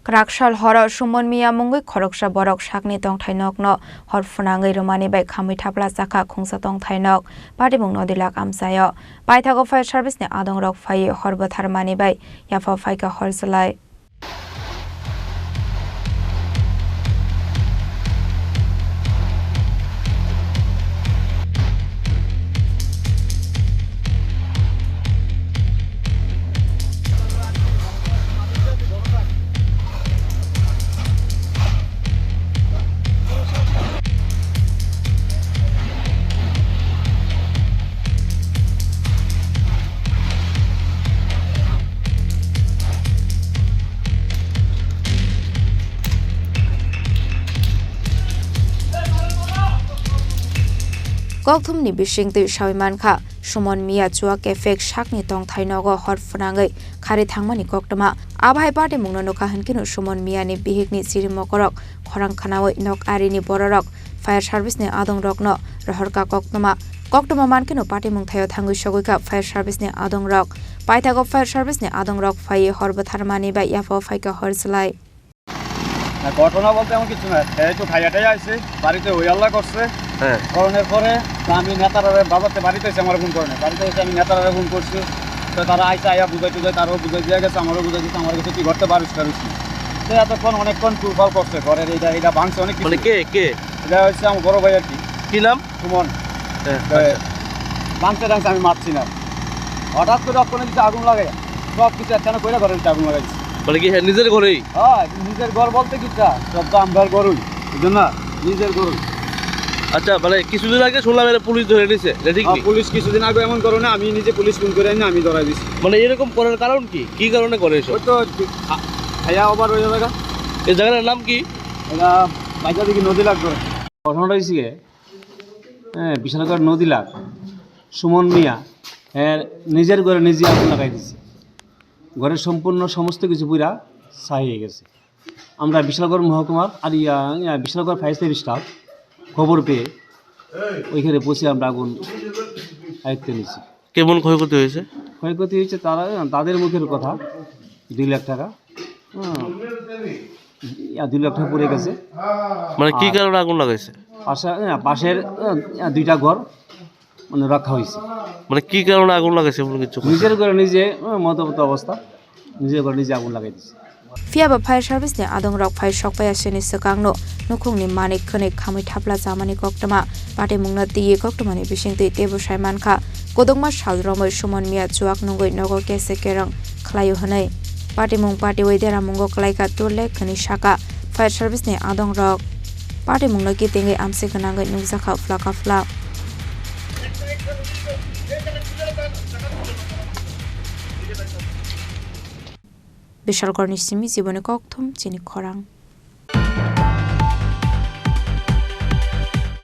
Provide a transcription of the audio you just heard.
Rakshal hor sumon miya mungui khoroksa borok sakni Tongthai Nokno hor Phunangwi Rwmani bai Khamwi Thapla Chakha Khungsa Tongthai Nok party mung nodilak amsayo Baithangni fire service ni adong rok phai hor Rwmani bai yafa phai ka hor salai Kokthum ni bising tu shawiman kha sumon miya chuak effect sakni Tongthai nogo hor Phunangwi khari thangmani koktama abhai party mungno nokha hankinu sumon miya ni bihikni sirimokorok Khorang khanawi nok ari ni bororok fire service ni adong rokno rohorka koktama mankinu party mung thayo thangui soguika fire service ni adong rok Baithangni fire service ni adong rok phai hor Rwmani bai yafa phai ka hor salai ঘটনা বলতে এমন কিছু না এই তো খাইয়াটাই আইছে বাড়িতে ওই আল্লাহ করছে করণের পরে আমি নেতারা বাবাতে বাড়িতে এসে আমার ফোন করে না বাড়িতে এসে আমি নেতারা ফোন করছি তো তারা আইসা আইয়া বুঝাই টুঝাই তারও বুঝাই দিয়ে গেছে আমারও বুঝাই দিচ্ছে আমার কাছে কি করতে পারিস তো এতক্ষণ অনেকক্ষণ টুরফল করছে ঘরের এইটা ভাঙছে অনেক কিছু কে এটা হচ্ছে আমার বড় ভাই আর কি নাম সুমন ভাঙতে টাঙছে আমি মারছি না হঠাৎ করে অক্ষণে কিছু আগুন লাগাই সব কিছু একখানে করে ঘরের আগুন লাগাইছি মানে কি নিজের ঘরেই হ্যাঁ নিজের ঘর বলতে কিটা সব তো আমার গরুই বুঝলেন না নিজের গরু আচ্ছা মানে কিছুদিন আগে শুনলাম এটা পুলিশ ধরে নিছে ঠিক কি পুলিশ কিছুদিন আগে এমন করে না আমি নিজে পুলিশ ফোন করে আনি আমি ধরাই দিছি মানে এরকম করার কারণ কি কারণে করে এসব ওই তো খাইয়া ওভার হয়ে যাবে এই জায়গাটার নাম কি এটা বাইজা দিকে নদী লাগ করে ঘটনাটা হয়েছে হ্যাঁ বিশালগড় নদী লাগ সুমন মিয়া নিজের ঘরে নিজে আগুন লাগাই দিছে ঘরের সম্পূর্ণ সমস্ত কিছু পুরা ছাই হয়ে গেছে আমরা বিশালগড় মহকুমার আর বিশালগড় ফায়ার সার্ভিস স্টাফ খবর পেয়ে ওইখানে বসে আমরা আগুন আয়ত্তে নিয়েছি কেমন ক্ষয়ক্ষতি হয়েছে ক্ষয়ক্ষতি হয়েছে তাদের মুখের কথা 2 লাখ টাকা 2 লাখ টাকা পড়ে গেছে মানে কি কারণে আগুন লাগাইছে পাশের 2টা ঘর মানে রাখা হয়েছে মানে কি কারণে আগুন লাগাইছে এমন কিছু নিজের ঘরে নিজে মতবত অবস্থা নিজের ঘরে নিজে আগুন লাগাই দিছে Fiaba fire service ni adong rok fire shock paya seni sakangno nukung ni manik khane Khamwi Thapla jamani koktama pate mungna tiye koktama ni bising tei tebo saiman kha kodongma salromoi sumon miya chuak nungoi nogo kese kerang khlayo hanai pate mung pate oidera mungo klaika turle khani shaka fire service ni adong rok pate mungna ki tengai amse kanangai nungjakha flaka Bishalgor ni simi jibone kokthum Chini Khorang